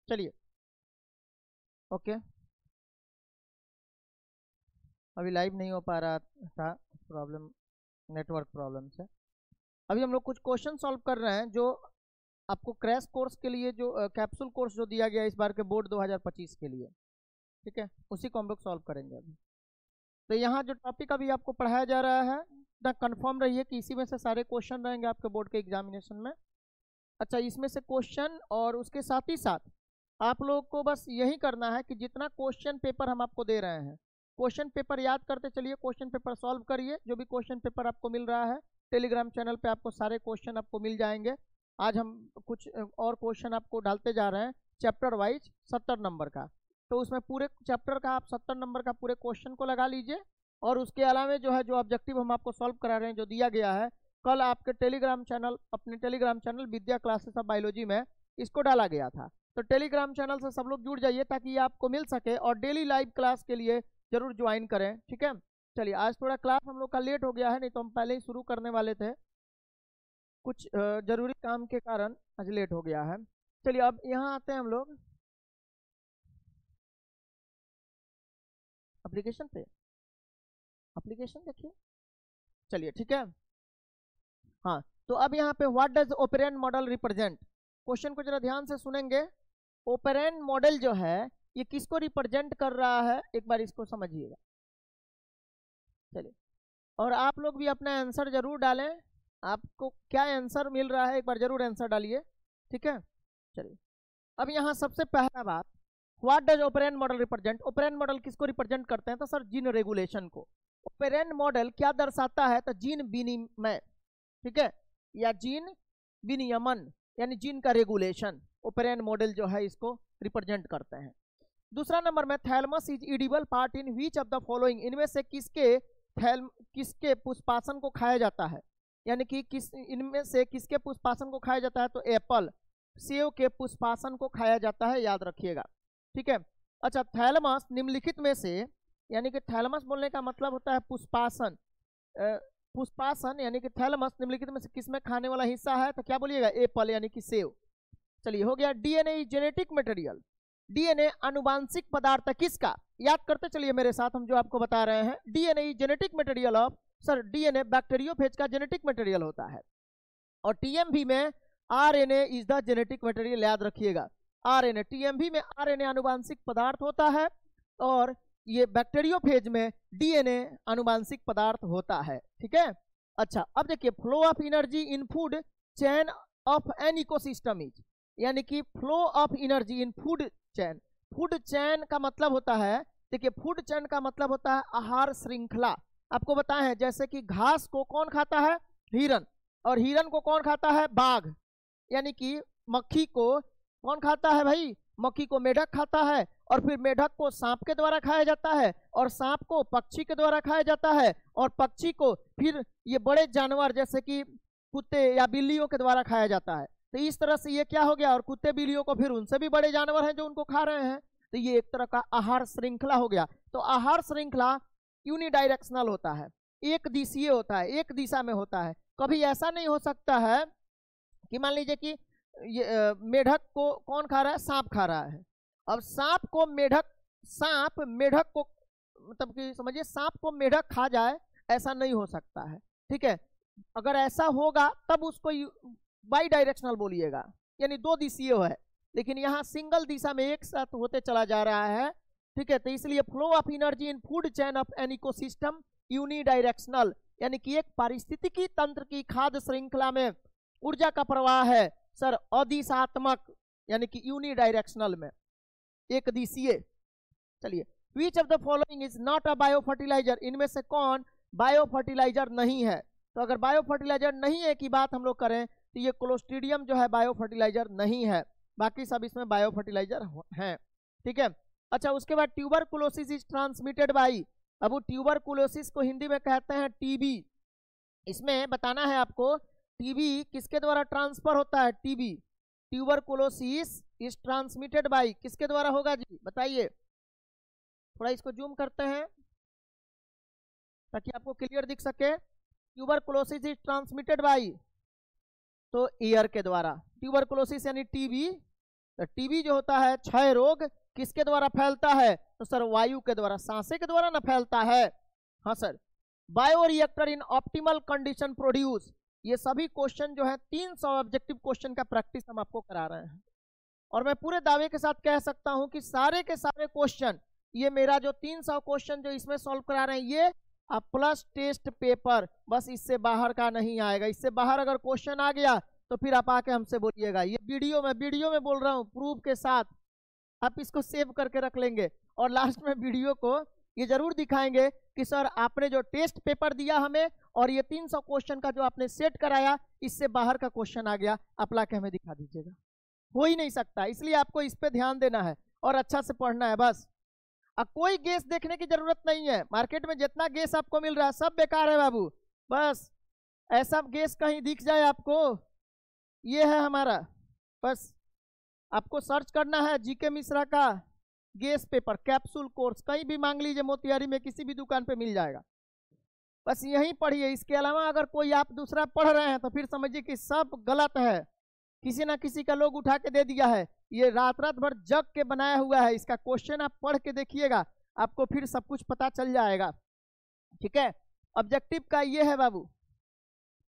चलिए ओके, अभी लाइव नहीं हो पा रहा था, प्रॉब्लम, नेटवर्क प्रॉब्लम से। अभी हम लोग कुछ क्वेश्चन सॉल्व कर रहे हैं जो आपको क्रैश कोर्स के लिए, जो कैप्सूल कोर्स जो दिया गया इस बार के बोर्ड 2025 के लिए, ठीक है, उसी को हम लोग सॉल्व करेंगे अभी। तो यहाँ जो टॉपिक अभी आपको पढ़ाया जा रहा है ना, कंफर्म रहिए कि इसी में से सारे क्वेश्चन रहेंगे आपके बोर्ड के एग्जामिनेशन में। अच्छा, इसमें से क्वेश्चन और उसके साथ ही साथ आप लोग को बस यही करना है कि जितना क्वेश्चन पेपर हम आपको दे रहे हैं, क्वेश्चन पेपर याद करते चलिए, क्वेश्चन पेपर सॉल्व करिए। जो भी क्वेश्चन पेपर आपको मिल रहा है टेलीग्राम चैनल पे आपको सारे क्वेश्चन आपको मिल जाएंगे। आज हम कुछ और क्वेश्चन आपको डालते जा रहे हैं चैप्टर वाइज 70 नंबर का, तो उसमें पूरे चैप्टर का आप 70 नंबर का पूरे क्वेश्चन को लगा लीजिए। और उसके अलावा जो है, जो ऑब्जेक्टिव हम आपको सॉल्व करा रहे हैं, जो दिया गया है कल आपके टेलीग्राम चैनल, अपने Telegram channel Vidya classes of biology में इसको डाला गया था। तो टेलीग्राम चैनल से सब लोग जुड़ जाइए ताकि ये आपको मिल सके, और डेली लाइव क्लास के लिए जरूर ज्वाइन करें, ठीक है। चलिए, आज थोड़ा क्लास हम लोग का लेट हो गया है, नहीं तो हम पहले ही शुरू करने वाले थे, कुछ जरूरी काम के कारण आज लेट हो गया है। चलिए अब यहाँ आते हैं हम लोग एप्लीकेशन पे, एप्लीकेशन देखिए। चलिए ठीक है, हाँ, तो अब यहाँ पे what does operand model represent, question को जरा ध्यान से सुनेंगे। ऑपरेंड मॉडल जो है ये किसको रिप्रेजेंट कर रहा है, एक बार इसको समझिएगा। चलिए, और आप लोग भी अपना आंसर जरूर डालें, आपको क्या आंसर मिल रहा है एक बार जरूर आंसर डालिए, ठीक है। चलिए, अब यहाँ सबसे पहला बात, what does operand model represent, operand model किसको रिप्रेजेंट करते हैं, तो सर जीन रेगुलेशन को। ऑपरेंड मॉडल क्या दर्शाता है, तो जीन विनिमय, ठीक है, या जीन विनियमन, यानी जीन का रेगुलेशन, ऑपरेंड मॉडल जो है इसको रिप्रेजेंट करते हैं। दूसरा नंबर में, thalamus is edible part in which of the following, इनमें से किसके पुष्पासन को खाया जाता है, यानी कि इनमें से किसके पुष्पासन को खाया जाता है, तो एप्पल, सेब के पुष्पासन को खाया जाता है, याद रखिएगा, ठीक है। अच्छा, थैलमस निम्नलिखित में से, यानी कि थैलमस बोलने का मतलब होता है पुष्पासन, पुष्पासन यानी कि थैलमस निम्नलिखित में से किसमें खाने वाला हिस्सा है, तो क्या बोलिएगा, एप्पल यानी कि सेब। चलिए हो गया। डीएनए जेनेटिक मटेरियल, डीएनए आनुवांशिक पदार्थ किसका, याद करते चलिए मेरे साथ, हम जो आपको बता रहे हैं, DNA genetic material of, sir DNA bacteriophage का जेनेटिक मटेरियल होता है, और टीएमवी में RNA is the genetic material, याद रखिएगा, आरएनए, टीएमवी में आरएनए आनुवांशिक पदार्थ होता है, और ये बैक्टीरियोफेज में डीएनए आनुवांशिक पदार्थ होता है, ठीक है। अच्छा, अब देखिए, flow of energy in food chain of an ecosystem is, यानी कि flow of energy in food chain, food chain का मतलब होता है, देखिए फूड चैन का मतलब होता है आहार श्रृंखला। आपको बताए हैं जैसे कि घास को कौन खाता है, हिरन, और हिरन को कौन खाता है, बाघ, यानी कि मक्खी को कौन खाता है भाई, मक्खी को मेढक खाता है, और फिर मेढक को सांप के द्वारा खाया जाता है, और सांप को पक्षी के द्वारा खाया जाता है, और पक्षी को फिर ये बड़े जानवर जैसे कि कुत्ते या बिल्लियों के द्वारा खाया जाता है। तो इस तरह से ये क्या हो गया, और कुत्ते बिल्लियों को फिर उनसे भी बड़े जानवर हैं जो उनको खा रहे हैं, तो ये एक तरह का आहार श्रृंखला हो गया। तो आहार श्रृंखला यूनिडायरेक्शनल होता है, एक दिशीय होता है, एक दिशा में होता है। कभी ऐसा नहीं हो सकता है कि मान लीजिए कि ये मेढक को कौन खा रहा है, सांप खा रहा है, अब सांप को मेढक, सांप मेढक को, मतलब कि समझिए सांप को मेढक खा जाए, ऐसा नहीं हो सकता है, ठीक है। अगर ऐसा होगा तब उसको बाई डायरेक्शनल बोलिएगा, यानी दो दिशीय है, लेकिन यहाँ सिंगल दिशा में एक साथ होते चला जा रहा है, ठीक है। तो इसलिए flow of energy in food chain of an ecosystem unidirectional, यानी कि एक पारिस्थितिकी तंत्र की खाद्य श्रृंखला में ऊर्जा का प्रवाह है सर अदिशात्मक, यानी कि यूनिडायरेक्शनल में, एक दिशीय। चलिए, which of the following is not a biofertiliser, इनमें से कौन बायो फर्टिलाइजर नहीं है, तो अगर बायो फर्टिलाइजर नहीं है की बात हम लोग करें तो ये क्लोस्ट्रीडियम जो है बायो फर्टिलाइजर नहीं है, बाकी सब इसमें बायो फर्टिलाइजर हैं, ठीक है। अच्छा, उसके बाद ट्यूबरकुलोसिस इज ट्रांसमिटेड बाई, अब वो ट्यूबरकुलोसिस को हिंदी में कहते हैं टीबी। इसमें बताना है आपको टीबी किसके द्वारा ट्रांसफर होता है, TB, tuberculosis is transmitted by, किसके द्वारा होगा जी बताइए, थोड़ा इसको जूम करते हैं ताकि आपको क्लियर दिख सके। ट्यूबरकुलोसिस इज ट्रांसमिटेड बाई, तो एयर के द्वारा, ट्यूबरकुलोसिस यानी टीबी तो टीबी जो होता है क्षय रोग किसके द्वारा फैलता है? तो सर वायु के द्वारा, सांसे के द्वारा ना फैलता है। हाँ sir. Bioreactor in optimal condition produce, ये सभी क्वेश्चन जो है 300 ऑब्जेक्टिव क्वेश्चन का प्रैक्टिस हम आपको करा रहे हैं, और मैं पूरे दावे के साथ कह सकता हूं कि सारे के सारे क्वेश्चन, ये मेरा जो 300 क्वेश्चन जो इसमें सॉल्व करा रहे हैं, ये प्लस टेस्ट पेपर, बस इससे बाहर का नहीं आएगा। इससे बाहर अगर क्वेश्चन आ गया तो फिर आप आके हमसे बोलिएगा। ये वीडियो में बोल रहा हूँ प्रूफ के साथ, आप इसको सेव करके रख लेंगे और लास्ट में वीडियो को ये जरूर दिखाएंगे कि सर आपने जो टेस्ट पेपर दिया हमें और ये 300 क्वेश्चन का जो आपने सेट कराया, इससे बाहर का क्वेश्चन आ गया, आप लाके हमें दिखा दीजिएगा। हो ही नहीं सकता, इसलिए आपको इस पे ध्यान देना है और अच्छा से पढ़ना है बस। अब कोई गेस देखने की जरूरत नहीं है, मार्केट में जितना गेस आपको मिल रहा है सब बेकार है बाबू। बस ऐसा गेस कहीं दिख जाए आपको, ये है हमारा, बस आपको सर्च करना है जीके मिश्रा का गेस पेपर कैप्सूल कोर्स, कहीं भी मांग लीजिए, मोतिहारी में किसी भी दुकान पे मिल जाएगा, बस यहीं पढ़िए। इसके अलावा अगर कोई आप दूसरा पढ़ रहे हैं तो फिर समझिए कि सब गलत है, किसी ना किसी का लोग उठा के दे दिया है, ये रात भर जग के बनाया हुआ है। इसका क्वेश्चन आप पढ़ के देखिएगा, आपको फिर सब कुछ पता चल जाएगा। ठीक है, ऑब्जेक्टिव का ये है बाबू,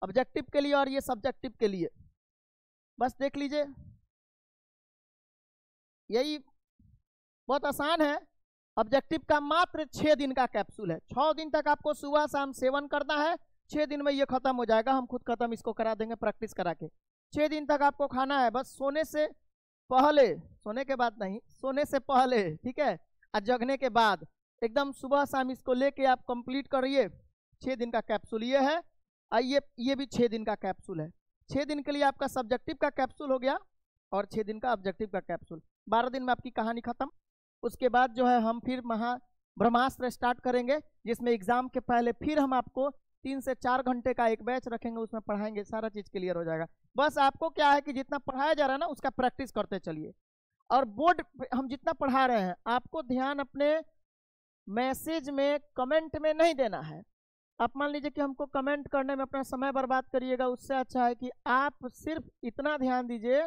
ऑब्जेक्टिव के लिए और ये सब्जेक्टिव के लिए, बस देख लीजिए, यही बहुत आसान है। ऑब्जेक्टिव का मात्र 6 दिन का कैप्सूल है, 6 दिन तक आपको सुबह शाम सेवन करना है, 6 दिन में ये खत्म हो जाएगा, हम खुद खत्म इसको करा देंगे प्रैक्टिस करा के। 6 दिन तक आपको खाना है, बस सोने से पहले, सोने के बाद नहीं, सोने से पहले, ठीक है, और जगने के बाद एकदम सुबह शाम इसको लेके आप कंप्लीट करिए। 6 दिन का कैप्सूल ये है, आइए ये भी 6 दिन का कैप्सूल है। 6 दिन के लिए आपका सब्जेक्टिव का कैप्सूल हो गया और 6 दिन का ऑब्जेक्टिव का कैप्सूल, 12 दिन में आपकी कहानी खत्म। उसके बाद जो है हम फिर ब्रह्मास्त्र स्टार्ट करेंगे, जिसमें एग्जाम के पहले फिर हम आपको 3 से 4 घंटे का एक बैच रखेंगे, उसमें पढ़ाएंगे, सारा चीज क्लियर हो जाएगा। बस आपको क्या है कि जितना पढ़ाया जा रहा है ना उसका प्रैक्टिस करते चलिए, और बोर्ड हम जितना पढ़ा रहे हैं आपको ध्यान अपने मैसेज में कमेंट में नहीं देना है। आप मान लीजिए कि हमको कमेंट करने में अपना समय बर्बाद करिएगा, उससे अच्छा है कि आप सिर्फ इतना ध्यान दीजिए,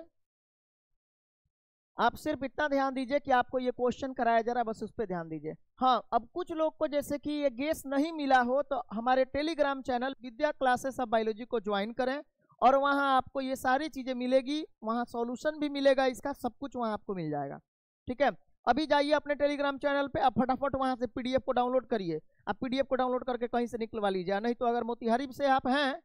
आप सिर्फ इतना ध्यान दीजिए कि आपको ये क्वेश्चन कराया जा रहा है, बस उस पर ध्यान दीजिए। हाँ, अब कुछ लोग को जैसे कि ये गेस नहीं मिला हो तो हमारे Telegram channel Vidya classes of biology को ज्वाइन करें, और वहाँ आपको ये सारी चीजें मिलेगी, वहाँ सॉल्यूशन भी मिलेगा, इसका सब कुछ वहाँ आपको मिल जाएगा। ठीक है, अभी जाइए अपने टेलीग्राम चैनल पे, आप फटाफट वहाँ से पीडीएफ को डाउनलोड करिए। आप पीडीएफ को डाउनलोड करके कहीं से निकलवा लीजिए, नहीं तो अगर मोतिहारी से आप हैं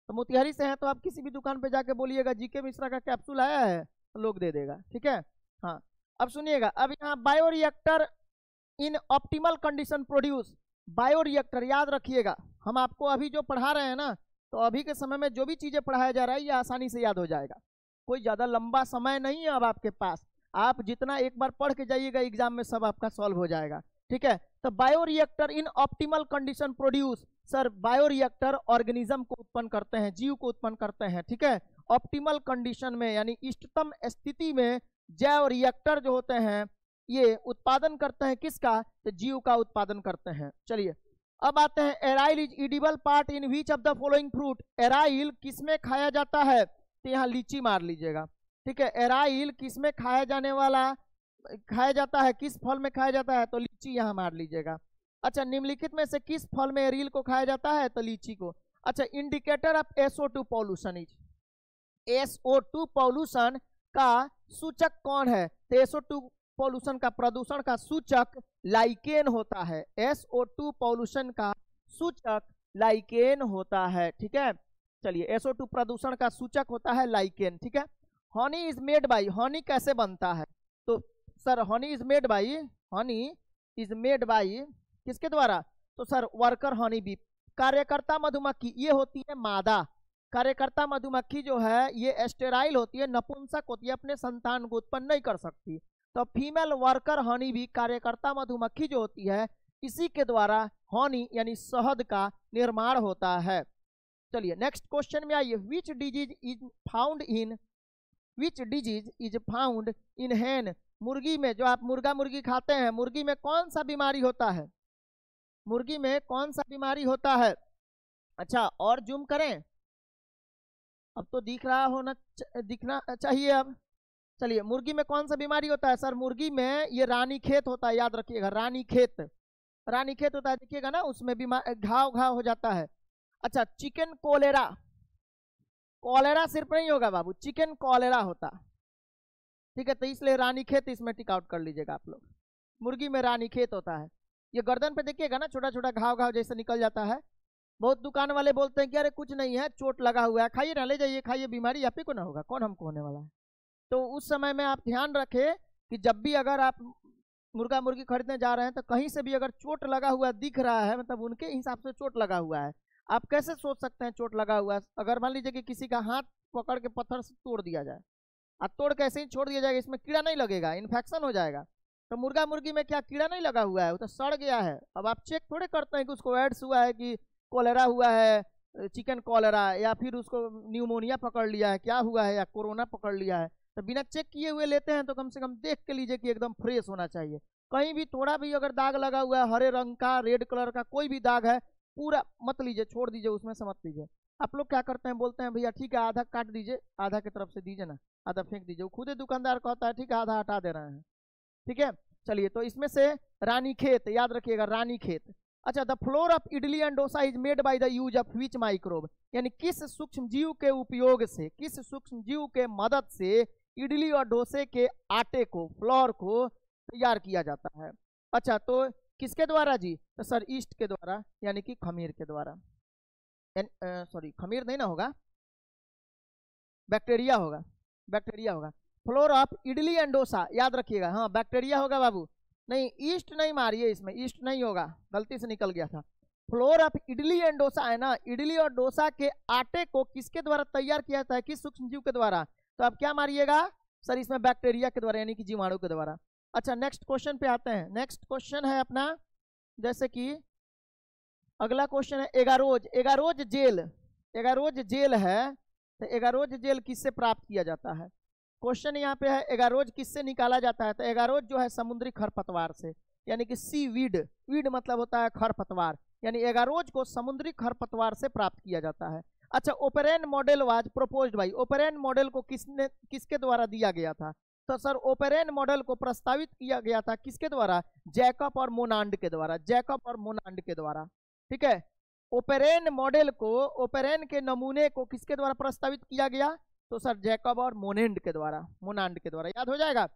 तो मोतिहारी से हैं तो आप किसी भी दुकान पे जाके बोलिएगा जीके मिश्रा का कैप्सूल आया है, लोग दे देगा। ठीक है, हाँ अब सुनिएगा, अब यहाँ bioreactor in optimal condition produce, bioreactor याद रखिएगा, हम आपको अभी जो पढ़ा रहे हैं ना, तो अभी के समय में जो भी चीजें पढ़ाया जा रहा है ये आसानी से याद हो जाएगा, कोई ज्यादा लंबा समय नहीं है अब आपके पास, आप जितना एक बार पढ़ के जाइएगा एग्जाम में सब आपका सॉल्व हो जाएगा। ठीक है, तो bioreactor in optimal condition produce, sir bioreactor organism को उत्पन्न करते हैं, जीव को उत्पन्न करते हैं। ठीक है, ऑप्टिमल कंडीशन में यानी इष्टतम स्थिति में जैव रिएक्टर जो होते हैं ये उत्पादन करते हैं किसका? तो जीव का उत्पादन करते हैं। चलिए अब आते हैं, aryl is edible part in which of the following fruit, aryl किसमें खाया जाता है? तो यहाँ लीची मार लीजिएगा। ठीक है, एराइल किसमें खाया जाने वाला, खाया जाता है, किस फल में खाया जाता है? तो लीची यहाँ मार लीजिएगा। अच्छा, निम्नलिखित में से किस फल में एराइल को खाया जाता है? तो लीची को। अच्छा, indicator of SO2 pollution is, SO2 pollution का सूचक कौन है? तो SO2 पॉल्यूशन का, प्रदूषण का सूचक लाइकेन होता है, SO2 पॉल्यूशन का सूचक लाइकेन होता है। ठीक है, चलिए SO2 प्रदूषण का सूचक होता है लाइकेन। ठीक है, honey is made by, Honey कैसे बनता है? तो sir honey is made by, honey is made by किसके द्वारा? तो सर वर्कर हनी बी, कार्यकर्ता मधुमक्खी, ये होती है मादा, कार्यकर्ता मधुमक्खी जो है ये स्टेराइल होती है, नपुंसक होती है, अपने संतान को उत्पन्न नहीं कर सकती। तो फीमेल वर्कर हनी बी, कार्यकर्ता मधुमक्खी जो होती है, इसी के द्वारा हनी यानी शहद का निर्माण होता है। चलिए नेक्स्ट क्वेश्चन में आइए, which disease is found in, which disease is found in hen, मुर्गी में, जो आप मुर्गा मुर्गी खाते हैं, मुर्गी में कौन सा बीमारी होता है? मुर्गी में कौन सा बीमारी होता है? अच्छा और जूम करें, अब तो दिख रहा होना, दिखना चाहिए अब। चलिए, मुर्गी में कौन सा बीमारी होता है सर? मुर्गी में ये रानीखेत होता है, याद रखिएगा, रानीखेत, रानीखेत होता है, देखिएगा ना, उसमें बीमार घाव हो जाता है। अच्छा, चिकन कॉलेरा, कॉलेरा सिर्फ नहीं होगा बाबू, चिकन कॉलेरा होता, ठीक है, तो इसलिए रानीखेत इसमें टिक आउट कर लीजिएगा आप लोग। मुर्गी में रानीखेत होता है। ये गर्दन पे देखिएगा ना, छोटा छोटा घाव जैसे निकल जाता है। बहुत दुकान वाले बोलते हैं कि अरे कुछ नहीं है, चोट लगा हुआ है, खाइए ना, ले जाइए, खाइए, बीमारी आप ही को ना होगा, कौन हमको होने वाला है। तो उस समय में आप ध्यान रखें कि जब भी अगर आप मुर्गा मुर्गी खरीदने जा रहे हैं तो कहीं से भी अगर चोट लगा हुआ दिख रहा है, मतलब उनके हिसाब से चोट लगा हुआ है। आप कैसे सोच सकते हैं चोट लगा हुआ है? अगर मान लीजिए कि किसी का हाथ पकड़ के पत्थर से तोड़ दिया जाए, और तोड़ के ऐसे ही छोड़ दिया जाएगा, इसमें कीड़ा नहीं लगेगा, इन्फेक्शन हो जाएगा। तो मुर्गा मुर्गी में क्या कीड़ा नहीं लगा हुआ है, वो तो सड़ गया है। अब आप चेक थोड़े करते हैं कि उसको एड्स हुआ है कि कॉलेरा हुआ है, चिकन कॉलेरा, या फिर उसको न्यूमोनिया पकड़ लिया है, क्या हुआ है, या कोरोना पकड़ लिया है। तो बिना चेक किए हुए लेते हैं तो कम से कम देख के लीजिए कि एकदम फ्रेश होना चाहिए। कहीं भी थोड़ा भी अगर दाग लगा हुआ है, हरे रंग का, रेड कलर का कोई भी दाग है, पूरा मत लीजिए, छोड़ दीजिए, उसमें से मत लीजिए। आप लोग क्या करते हैं, बोलते हैं भैया ठीक है आधा काट दीजिए, आधा की तरफ से दीजिए ना, आधा फेंक दीजिए। वो खुद ही दुकानदार कहता है ठीक है आधा हटा दे रहे हैं, ठीक है। चलिए, तो इसमें से रानीखेत, याद रखिएगा, रानीखेत। अच्छा, the floor of idli and dosa is made by the use of which microbe, यानी किस सूक्ष्म जीव के उपयोग से, किस सूक्ष्म जीव के मदद से इडली और डोसे के आटे को, फ्लोर को तैयार किया जाता है। अच्छा, तो किसके द्वारा जी? तो सर ईस्ट के द्वारा, यानी कि खमीर के द्वारा, सॉरी खमीर नहीं ना होगा, बैक्टीरिया होगा, बैक्टीरिया होगा। Floor of idli and dosa, याद रखिएगा, हाँ बैक्टीरिया होगा बाबू, नहीं ईस्ट नहीं मारिए, इसमें ईस्ट नहीं होगा, गलती से निकल गया था। Floor of idli and dosa है ना, इडली और डोसा के आटे को किसके द्वारा तैयार किया जाता है, किस सूक्ष्म जीव के द्वारा? तो आप क्या मारिएगा सर? इसमें बैक्टीरिया के द्वारा, यानी कि जीवाणु के द्वारा। अच्छा, नेक्स्ट क्वेश्चन पे आते हैं। नेक्स्ट क्वेश्चन है अपना, जैसे कि अगला क्वेश्चन है agarose, agarose gel, agarose gel है, तो एगारोज जेल किससे प्राप्त किया जाता है? क्वेश्चन यहाँ पे है एगारोज किससे निकाला जाता है? तो एगारोज जो है समुद्री खरपतवार से, यानी कि सी वीड, वीड मतलब होता है खरपतवार, यानी एगारोज को समुद्री खरपतवार से प्राप्त किया जाता है। अच्छा, operon model was proposed by, operon model को किसके द्वारा दिया गया था? तो सर ओपेरेन मॉडल को प्रस्तावित किया गया था किसके द्वारा? जैकब और मोनांड के द्वारा, जैकब और मोनांड के द्वारा, ठीक है। ओपेरेन मॉडल को, ओपेरेन के नमूने को किसके द्वारा प्रस्तावित किया गया? तो सर जैकब और मोनेंड के द्वारा, मोनांड के द्वारा, याद हो जाएगा।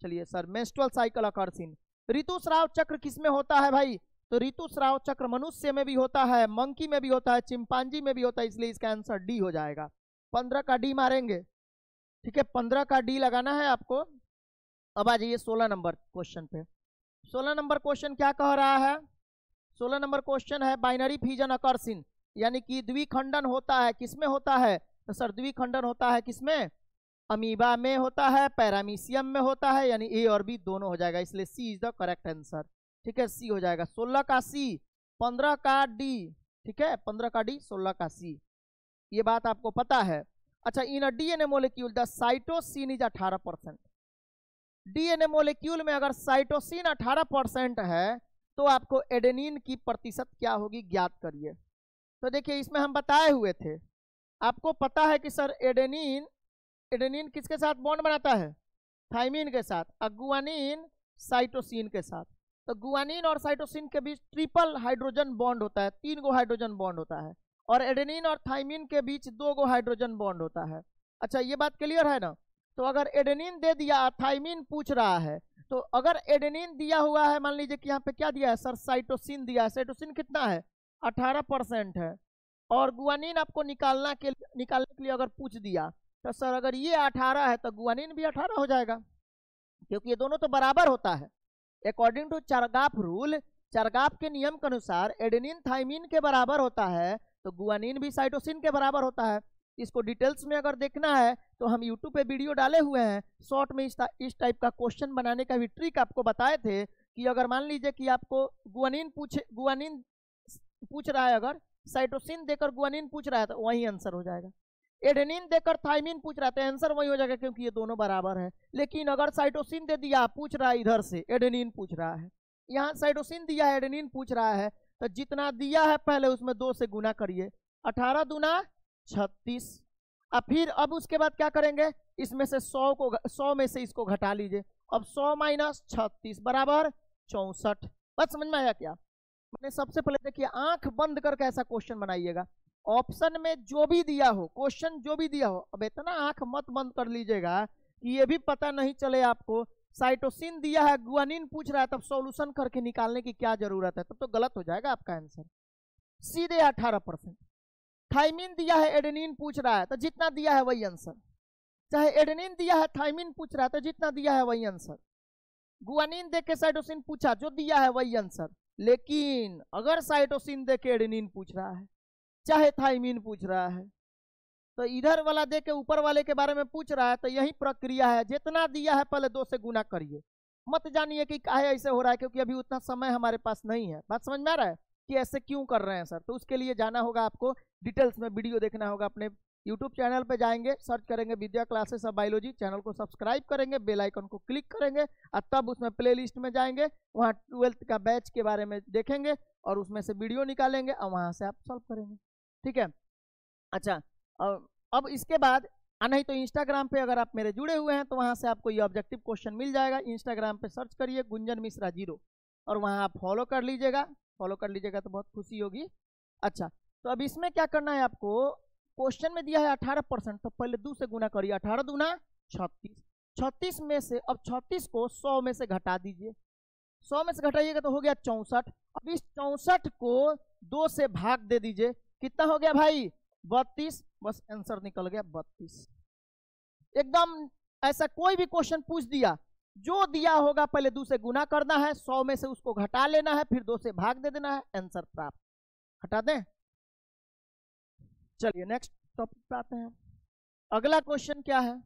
चलिए sir, menstrual cycle occurs in, ऋतुस्राव चक्र किसमें होता है भाई? तो ऋतुस्राव चक्र मनुष्य में भी होता है, मंकी में भी होता है, चिंपांजी में भी होता है, इसलिए इसका आंसर डी हो जाएगा। 15 का डी मारेंगे, ठीक है, 15 का डी लगाना है आपको। अब आ जाइए 16 नंबर क्वेश्चन पे। 16 नंबर क्वेश्चन क्या कह रहा है? 16 नंबर क्वेश्चन है बाइनरी फिजन अकर्स इन, यानी कि द्विखंडन होता है, किसमें होता है? तो सर द्विखंडन होता है किसमें? अमीबा में होता है, पैरामीशियम में होता है, यानी ए और बी दोनों हो जाएगा, इसलिए सी इज द करेक्ट आंसर, ठीक है, सी हो जाएगा। 16 का सी, 15 का डी, ठीक है, 15 का डी, 16 का सी, ये बात आपको पता है। अच्छा, in DNA molecule the cytosine is 18%, DNA molecule में अगर साइटोसिन 18% है तो आपको एडेनिन की प्रतिशत क्या होगी, ज्ञात करिए। तो देखिए इसमें हम बताए हुए थे, आपको पता है कि सर एडेनिन, एडेनिन किसके साथ बॉन्ड बनाता है? थाइमिन के साथ, और गुआनिन साइटोसिन के साथ। तो गुआनिन और साइटोसिन के बीच ट्रिपल हाइड्रोजन बॉन्ड होता है, 3 गो हाइड्रोजन बॉन्ड होता है, और एडेनिन और थाइमिन के बीच 2 गो हाइड्रोजन बॉन्ड होता है। अच्छा, ये बात क्लियर है ना? तो अगर एडेनिन दे दिया, थाइमिन पूछ रहा है, तो अगर एडेनिन दिया हुआ है, मान लीजिए कि यहाँ पे क्या दिया है सर, साइटोसिन दिया है, साइटोसिन कितना है? 18% है, और गुआनिन आपको निकालने के लिए अगर पूछ दिया, तो सर अगर ये 18 है तो गुआनिन भी 18 हो जाएगा, क्योंकि ये दोनों तो बराबर होता है। According to Chargaff rule, Chargaff के नियम के अनुसार एडेनिन थाइमिन के बराबर होता है, तो गुआनिन भी साइटोसिन के बराबर होता है। इसको डिटेल्स में अगर देखना है तो हम यूट्यूब पे वीडियो डाले हुए हैं, शॉर्ट में इस टाइप का क्वेश्चन बनाने का भी ट्रिक आपको बताए थे, कि अगर मान लीजिए कि आपको गुआनिन पूछ रहा है, अगर साइटोसिन देकर गुआनिन पूछ रहा है तो वही आंसर हो जाएगा। एडेनिन देकर थाइमिन पूछ रहा है, आंसर वही हो जाएगा, क्योंकि ये दोनों बराबर है। लेकिन अगर साइटोसिन दे दिया, पूछ रहा है इधर से, एडेनिन पूछ रहा है, यहाँ साइटोसिन दिया है, एडेनिन पूछ रहा है, तो जितना दिया है पहले उसमें 2 से गुना करिए, 18 दूना 36, अब फिर अब उसके बाद क्या करेंगे, इसमें से 100 में से इसको घटा लीजिए। अब 100 माइनस 36 बराबर 64। बस समझ में आया क्या? मैंने सबसे पहले देखिए आंख बंद करके ऐसा क्वेश्चन बनाइएगा। ऑप्शन में जो भी दिया हो, क्वेश्चन जो भी दिया हो, अब इतना आंख मत बंद कर लीजिएगा कि ये भी पता नहीं चले आपको साइटोसिन दिया है, गुआनिन पूछ रहा है, तब सॉल्यूशन करके निकालने की क्या जरूरत है, तब तो गलत हो जाएगा आपका आंसर सीधे 18%। थाइमिन दिया है, एडेनिन पूछ रहा है, तो जितना दिया है वही आंसर। चाहे एडेनिन दिया है, थाइमिन पूछ रहा है, तो जितना दिया है वही आंसर। गुआनिन देख के साइटोसिन पूछा, जो दिया है वही आंसर। लेकिन अगर साइटोसिन देख के एडेनिन पूछ रहा है, चाहे थाइमिन पूछ रहा है, तो इधर वाला देख के ऊपर वाले के बारे में पूछ रहा है, तो यही प्रक्रिया है, जितना दिया है पहले 2 से गुना करिए। मत जानिए कि काहे ऐसे हो रहा है, क्योंकि अभी उतना समय हमारे पास नहीं है। बात समझ में आ रहा है कि ऐसे क्यों कर रहे हैं सर? तो उसके लिए जाना होगा आपको, डिटेल्स में वीडियो देखना होगा। अपने यूट्यूब चैनल पे जाएंगे, सर्च करेंगे विद्या क्लासेस ऑफ बायोलॉजी, चैनल को सब्सक्राइब करेंगे, बेल आइकन को क्लिक करेंगे, और तब उसमें प्लेलिस्ट में जाएंगे, वहाँ 12th का बैच के बारे में देखेंगे और उसमें से वीडियो निकालेंगे और वहाँ से आप सॉल्व करेंगे। ठीक है, अच्छा। अब इसके बाद नहीं तो इंस्टाग्राम पे अगर आप मेरे जुड़े हुए हैं तो वहाँ से आपको ये ऑब्जेक्टिव क्वेश्चन मिल जाएगा। इंस्टाग्राम पे सर्च करिए गुंजन मिश्रा 0 और वहाँ आप फॉलो कर लीजिएगा। फॉलो कर लीजिएगा तो बहुत खुशी होगी। अच्छा, तो अब इसमें क्या करना है आपको, क्वेश्चन में दिया है 18%, तो पहले 2 से गुना करिए। 18 दूना 36, 36 में से अब 36 को 100 में से घटा दीजिए। 100 में से घटाइएगा तो हो गया 64। अब इस 64 को 2 से भाग दे दीजिए, कितना हो गया भाई? 32। बस आंसर निकल गया 32। एकदम ऐसा कोई भी क्वेश्चन पूछ दिया, जो दिया होगा पहले 2 से गुना करना है, 100 में से उसको घटा लेना है, फिर 2 से भाग दे देना है, आंसर प्राप्त। हटा दें। चलिए नेक्स्ट टॉपिक पे आते हैं। अगला क्वेश्चन क्या है?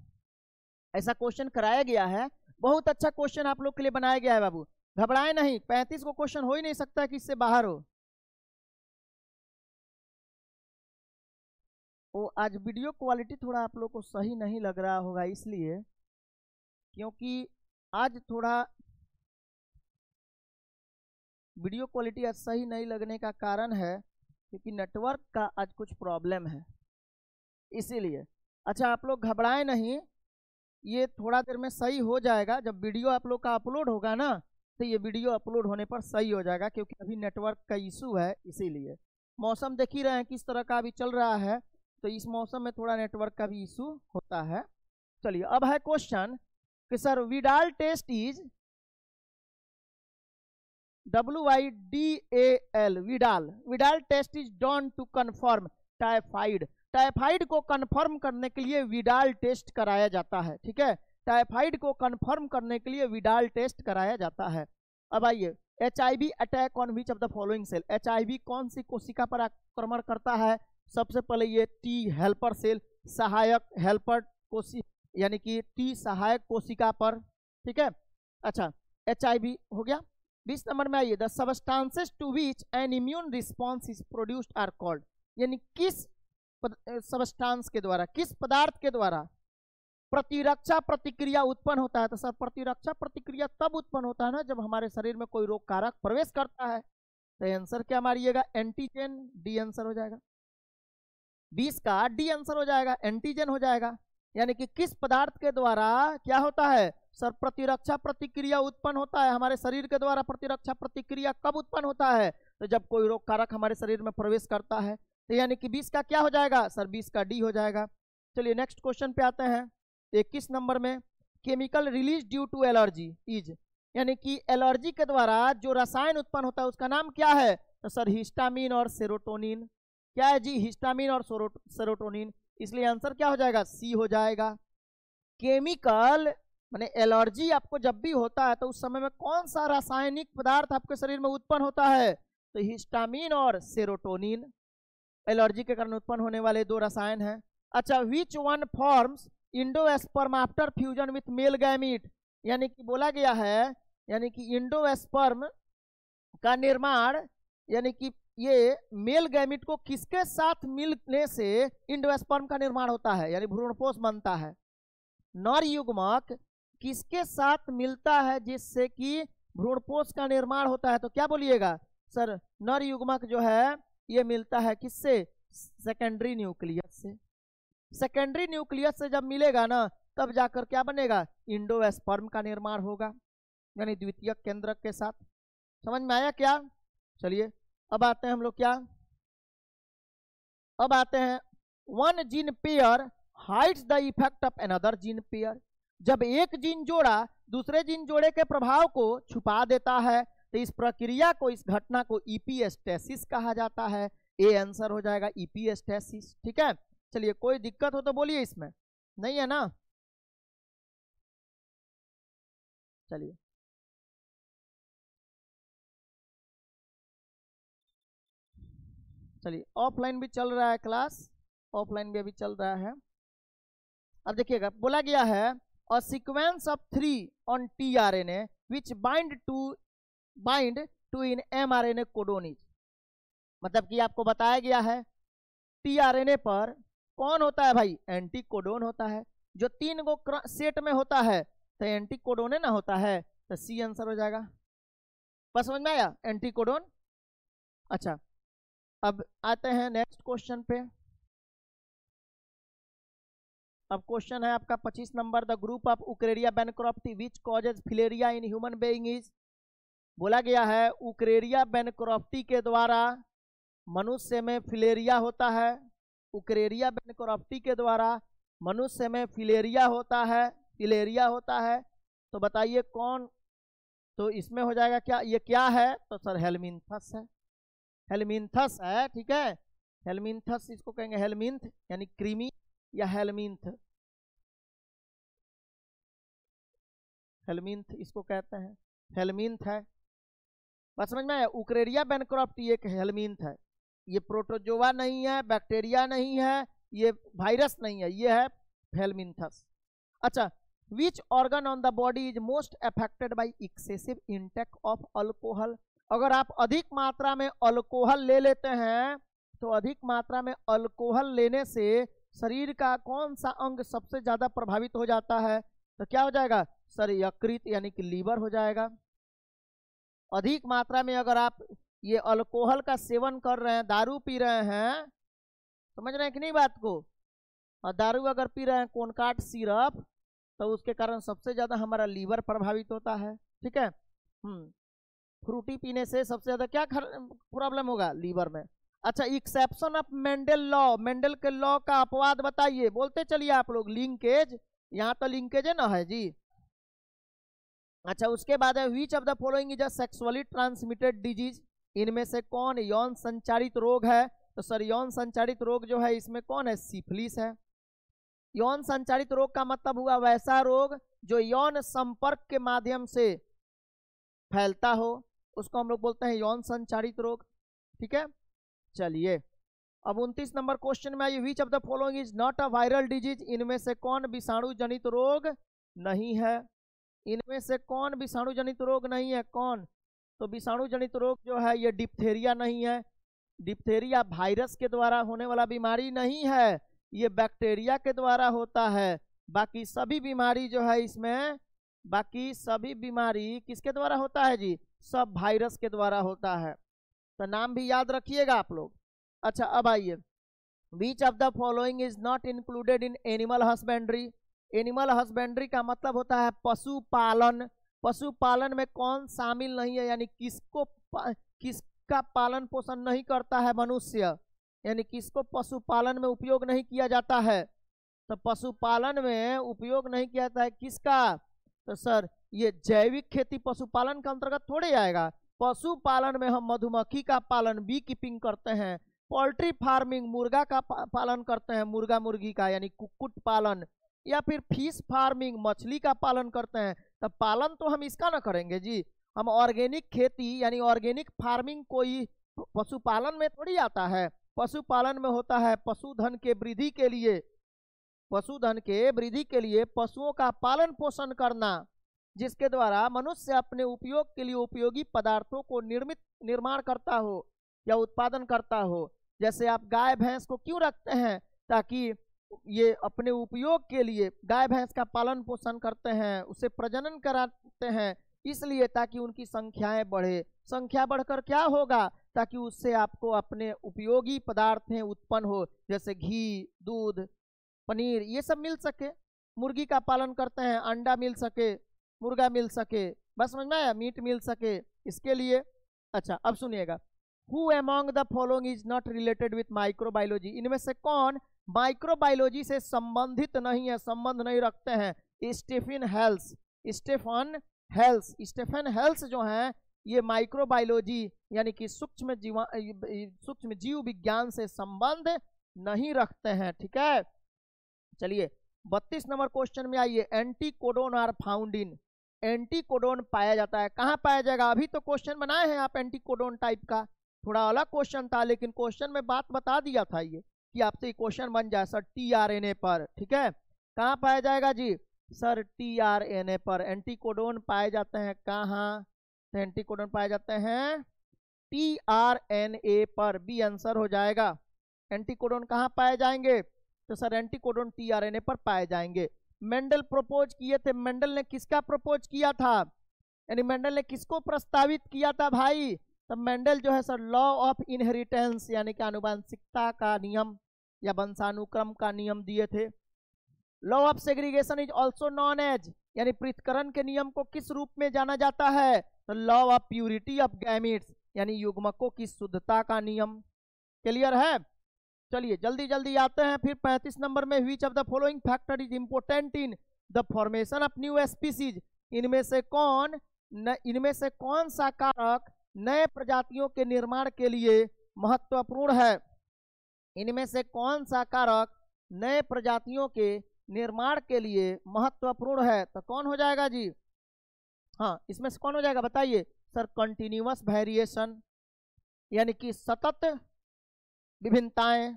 ऐसा क्वेश्चन कराया गया है, बहुत अच्छा क्वेश्चन आप लोग के लिए बनाया गया है बाबू, घबराए नहीं। 35 को क्वेश्चन हो ही नहीं सकता कि इससे बाहर हो। वो आज वीडियो क्वालिटी थोड़ा आप लोग को सही नहीं लग रहा होगा, इसलिए, क्योंकि आज थोड़ा वीडियो क्वालिटी आज सही नहीं लगने का कारण है क्योंकि नेटवर्क का आज कुछ प्रॉब्लम है, इसीलिए। अच्छा, आप लोग घबराएं नहीं, ये थोड़ा देर में सही हो जाएगा। जब वीडियो आप लोग का अपलोड होगा ना, तो ये वीडियो अपलोड होने पर सही हो जाएगा, क्योंकि अभी नेटवर्क का इशू है, इसीलिए। मौसम देख ही रहे हैं किस तरह का अभी चल रहा है, तो इस मौसम में थोड़ा नेटवर्क का भी इशू होता है। चलिए, अब है क्वेश्चन कि sir Widal test is WIDAL, Widal test is done to confirm typhoid. Typhoid को कन्फर्म करने के लिए विडाल टेस्ट कराया जाता है। ठीक है, टाइफाइड को कन्फर्म करने के लिए विडाल टेस्ट कराया जाता है। अब आइए, HIV attack on which of the following cell. HIV कौन सी कोशिका पर आक्रमण करता है? सबसे पहले ये T हेल्पर सेल, सहायक हेल्पर कोशिका, यानी कि T सहायक कोशिका पर। ठीक है, अच्छा, HIV हो गया। 20 नंबर में आइए, the substances to which an immune response is produced are called. यानी किस सबस्टांस के द्वारा, किस पदार्थ के द्वारा प्रतिरक्षा प्रतिक्रिया उत्पन्न होता है? तो सर प्रतिरक्षा प्रतिक्रिया तब उत्पन्न होता है ना जब हमारे शरीर में कोई रोग कारक प्रवेश करता है। तो आंसर क्या मारिएगा? एंटीजन। डी आंसर हो जाएगा। 20 का डी आंसर हो जाएगा, एंटीजन हो जाएगा। यानी कि किस पदार्थ के द्वारा क्या होता है सर? प्रतिरक्षा प्रतिक्रिया उत्पन्न होता है। हमारे शरीर के द्वारा प्रतिरक्षा प्रतिक्रिया कब उत्पन्न होता है? तो जब कोई रोग कारक हमारे शरीर में प्रवेश करता है। तो यानी कि 20 का क्या हो जाएगा सर? 20 का डी हो जाएगा। चलिए नेक्स्ट क्वेश्चन पे आते हैं। 21 नंबर में, chemical release due to allergy is, यानी कि एलर्जी के द्वारा जो रसायन उत्पन्न होता है उसका नाम क्या है? तो सर हिस्टामिन और सेरोटोनिन। क्या है जी? हिस्टामिन और सेरोटोनिन। इसलिए आंसर क्या हो जाएगा? सी हो जाएगा। केमिकल माने एलर्जी आपको जब भी होता है तो उस समय में कौन सा रासायनिक पदार्थ आपके शरीर में उत्पन्न होता है? तो हिस्टामिन और सेरोटोनिन एलर्जी के कारण उत्पन्न होने वाले 2 रसायन हैं। अच्छा, which one forms endosperm after fusion with male gamete. यानी कि बोला गया है, यानी कि इंडोस्पर्म का निर्माण, यानी कि ये मेल गैमीट को किसके साथ मिलने से इंडोस्पर्म का निर्माण होता है, यानी भ्रूणपोष बनता है? नर युग्मक किसके साथ मिलता है जिससे कि भ्रूणपोष का निर्माण होता है? तो क्या बोलिएगा सर? नर युग्मक जो है ये मिलता है किससे? सेकेंडरी न्यूक्लियस से। सेकेंडरी न्यूक्लियस से जब मिलेगा ना तब जाकर क्या बनेगा, इंडोस्पर्म का निर्माण होगा, यानी द्वितीयक केंद्रक के साथ। समझ में आया क्या? चलिए अब आते हैं हम लोग क्या, अब आते हैं one gene pair hides the effect of another gene pair. जब एक जीन जोड़ा दूसरे जीन जोड़े के प्रभाव को छुपा देता है तो इस प्रक्रिया को, इस घटना को इपीस्टेसिस कहा जाता है। ए आंसर हो जाएगा इपीस्टेसिस। ठीक है, चलिए कोई दिक्कत हो तो बोलिए, इसमें नहीं है ना? चलिए चलिए ऑफलाइन भी चल रहा है क्लास, ऑफलाइन भी अभी चल रहा है। अब देखिएगा बोला गया है a sequence of 3 on tRNA which bind to in mRNA codon is. मतलब कि आपको बताया गया है टीआरएनए पर कौन होता है भाई, एंटी कोडोन होता है। जो 3 गो सेट में होता है तो एंटी कोडोन ना होता है, तो सी आंसर हो जाएगा। बस समझ में आया, एंटी कोडोन। अच्छा अब आते हैं नेक्स्ट क्वेश्चन पे। अब क्वेश्चन है आपका 25 number, the group of Wuchereria bancrofti which causes filaria in human being is. बोला गया है उकरेरिया बैनक्रॉफ्टी के द्वारा मनुष्य में फिलेरिया होता है। उकरेरिया बैनक्रॉफ्टी के द्वारा मनुष्य में फिलेरिया होता है, तो बताइए कौन। तो इसमें हो जाएगा क्या, ये क्या है, तो सर हेलमिन्थस है, हेलमिन्थस है। ठीक है, हेलमिन्थस इसको कहेंगे, हेलमिन्थ यानी क्रीमी या हेलमिन्थ, हेलमिन्थ इसको कहते हैं, हेलमिन्थ है। बस समझ में आया, उकरेरिया बैनक्रॉफ्टी एक हेलमिन्थ है। ये प्रोटोजोआ नहीं है, बैक्टीरिया नहीं है, ये वायरस नहीं है, ये है हेलमिन्थस। अच्छा, which organ on the body is most affected by excessive intake of alcohol. अगर आप अधिक मात्रा में अल्कोहल ले लेते हैं तो अधिक मात्रा में अल्कोहल लेने से शरीर का कौन सा अंग सबसे ज्यादा प्रभावित हो जाता है, तो क्या हो जाएगा सर, यकृत यानी कि लीवर हो जाएगा। अधिक मात्रा में अगर आप ये अल्कोहल का सेवन कर रहे हैं, दारू पी रहे हैं, समझ रहे हैं कि नहीं बात को, और दारू अगर पी रहे हैं कोनकाट सिरप, तो उसके कारण सबसे ज्यादा हमारा लीवर प्रभावित होता है। ठीक है, फ्रूटी पीने से सबसे ज्यादा क्या प्रॉब्लम होगा, लीवर में। अच्छा, exception of Mendel law, Mendel के लॉ का अपवाद बताइए, बोलते चलिए आप लोग। लिंकेज, यहाँ तो लिंकेज है ना है जी। अच्छा, उसके बाद है which of the following is a sexually transmitted disease. इनमें से कौन यौन संचारित रोग है, तो सर यौन संचारित रोग जो है इसमें कौन है, सिफिलिस है। यौन संचारित रोग का मतलब हुआ वैसा रोग जो यौन संपर्क के माध्यम से फैलता हो, उसको हम लोग बोलते हैं यौन संचारित रोग। ठीक है, चलिए अब 29 नंबर क्वेश्चन में आइए, विच of the following is not a viral disease. इनमें से कौन विषाणु जनित रोग नहीं है, इनमें से कौन विषाणु जनित रोग नहीं है, कौन, तो विषाणु जनित रोग जो है ये डिप्थेरिया नहीं है। डिप्थेरिया वायरस के द्वारा होने वाला बीमारी नहीं है, ये बैक्टीरिया के द्वारा होता है। बाकी सभी बीमारी जो है इसमें, बाकी सभी बीमारी किसके द्वारा होता है जी, सब वायरस के द्वारा होता है। तो नाम भी याद रखिएगा आप लोग। अच्छा अब आइए, विच of the following is not included in animal husbandry. Animal husbandry का मतलब होता है पशुपालन। पशुपालन में कौन शामिल नहीं है, यानी किसका पालन पोषण नहीं करता है मनुष्य, यानी किसको पशुपालन में उपयोग नहीं किया जाता है। तो पशुपालन में उपयोग नहीं किया जाता है किसका, तो सर ये जैविक खेती पशुपालन के अंतर्गत थोड़े आएगा। पशुपालन में हम मधुमक्खी का पालन, बी कीपिंग करते हैं। पोल्ट्री फार्मिंग, मुर्गा का पालन करते हैं, मुर्गा मुर्गी का यानी कुक्कुट पालन, या फिर फिश फार्मिंग, मछली का पालन करते हैं। तब पालन तो हम इसका ना करेंगे जी, हम ऑर्गेनिक खेती यानी ऑर्गेनिक फार्मिंग कोई पशुपालन में थोड़ी आता है। पशुपालन में होता है पशुधन के वृद्धि के लिए, पशुधन के वृद्धि के लिए पशुओं का पालन पोषण करना, जिसके द्वारा मनुष्य अपने उपयोग के लिए उपयोगी पदार्थों को निर्माण करता हो या उत्पादन करता हो। जैसे आप गाय भैंस को क्यों रखते हैं, ताकि ये अपने उपयोग के लिए गाय भैंस का पालन पोषण करते हैं, उसे प्रजनन कराते हैं, इसलिए ताकि उनकी संख्याएं बढ़े। संख्या बढ़कर क्या होगा, ताकि उससे आपको अपने उपयोगी पदार्थ उत्पन्न हो, जैसे घी, दूध, पनीर ये सब मिल सके, मुर्गी का पालन करते हैं, अंडा मिल सके, मुर्गा मिल सके, बस समझ में आया, मीट मिल सके, इसके लिए। अच्छा अब सुनिएगा, who among the following is not related with microbiology, इनमें से कौन माइक्रोबायोलॉजी से संबंधित नहीं है, संबंध नहीं रखते हैं? स्टीफन हेल्स, स्टेफन हेल्स, स्टेफन हेल्स जो हैं ये माइक्रोबायोलॉजी यानी कि सूक्ष्म जीव विज्ञान से संबंध नहीं रखते हैं, ठीक है। चलिए 32 नंबर क्वेश्चन में आइए, anticodon are found in, anticodon पाया जाता है, कहाँ पाया जाएगा? अभी तो क्वेश्चन बनाए हैं आप एंटीकोडोन टाइप का, थोड़ा अलग क्वेश्चन था, लेकिन क्वेश्चन में बात बता दिया था ये कि आपसे क्वेश्चन बन जाए सर टीआरएनए पर, ठीक है। कहाँ पाया जाएगा जी? सर टीआरएनए पर एंटीकोडोन पाए जाते हैं, कहाँ? तो एंटीकोडोन पाए जाते हैं टीआरएनए पर, बी आंसर हो जाएगा। एंटीकोडोन कहाँ पाए जाएंगे? तो सर एंटीकोडोन टीआरएनए पर पाए जाएंगे। मेंडल प्रपोज किए थे, मेंडल ने किसका प्रपोज किया था, यानी मेंडल ने किसको प्रस्तावित किया था भाई? तो मेंडल जो है सर लॉ ऑफ इनहेरिटेंस यानी कि आनुवंशिकता का नियम या वंशानुक्रम का नियम दिए थे। Law of segregation is also known as, यानी पृथक्करण के नियम को किस रूप में जाना जाता है? तो law of purity of gametes यानी युग्मकों की शुद्धता का नियम। क्लियर है? चलिए जल्दी जल्दी आते हैं फिर 35 नंबर में, which of the following factor is important in the formation of new species, इनमें से कौन सा कारक नए प्रजातियों के निर्माण के लिए महत्वपूर्ण है? इनमें से कौन सा कारक नए प्रजातियों के निर्माण के लिए महत्वपूर्ण है? तो कौन हो जाएगा जी? हाँ इसमें से कौन हो जाएगा बताइए? सर कंटिन्यूअस वेरिएशन यानी कि सतत विभिन्नताएं,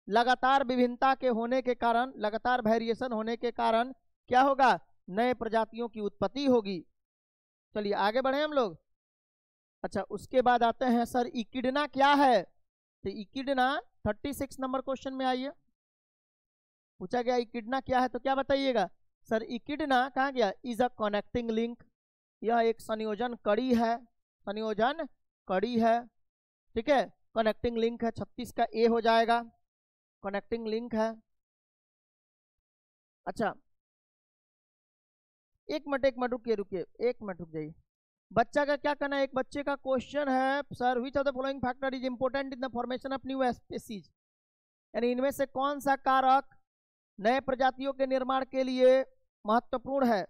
लगातार विभिन्नता के होने के कारण, लगातार वेरिएशन होने के कारण क्या होगा? नए प्रजातियों की उत्पत्ति होगी। चलिए आगे बढ़े हम लोग। अच्छा उसके बाद आते हैं सर इकिडना क्या है? तो इकिडना 36 नंबर क्वेश्चन में आइए, पूछा गया इकिडना क्या है, तो क्या बताइएगा? सर इकिडना कहाँ गया? इज अ कनेक्टिंग लिंक, यह एक संयोजन कड़ी है, संयोजन कड़ी है, ठीक है, कनेक्टिंग लिंक है। 36 का ए हो जाएगा, कनेक्टिंग लिंक है। अच्छा एक मिनट रुकिए, एक मिनट रुक जाइए। बच्चा का क्या कहना है? एक बच्चे का क्वेश्चन है, sir which of the following factor is important in the formation of new species, यानी इनमें से कौन सा कारक नए प्रजातियों के निर्माण के लिए महत्वपूर्ण है?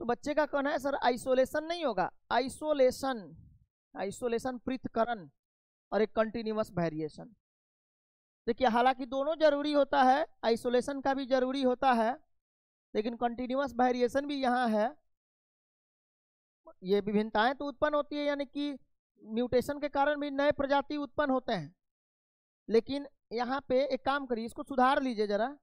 तो बच्चे का कहना है सर आइसोलेशन नहीं होगा, आइसोलेशन पृथक्करण और एक कंटिन्यूअस वेरिएशन। देखिए हालांकि दोनों जरूरी होता है, आइसोलेशन का भी जरूरी होता है, लेकिन कंटिन्यूअस वेरिएशन भी यहाँ है। ये विभिन्नताएं तो उत्पन्न होती है, यानी कि म्यूटेशन के कारण भी नए प्रजाति उत्पन्न होते हैं, लेकिन यहाँ पे एक काम करिए, इसको सुधार लीजिए जरा,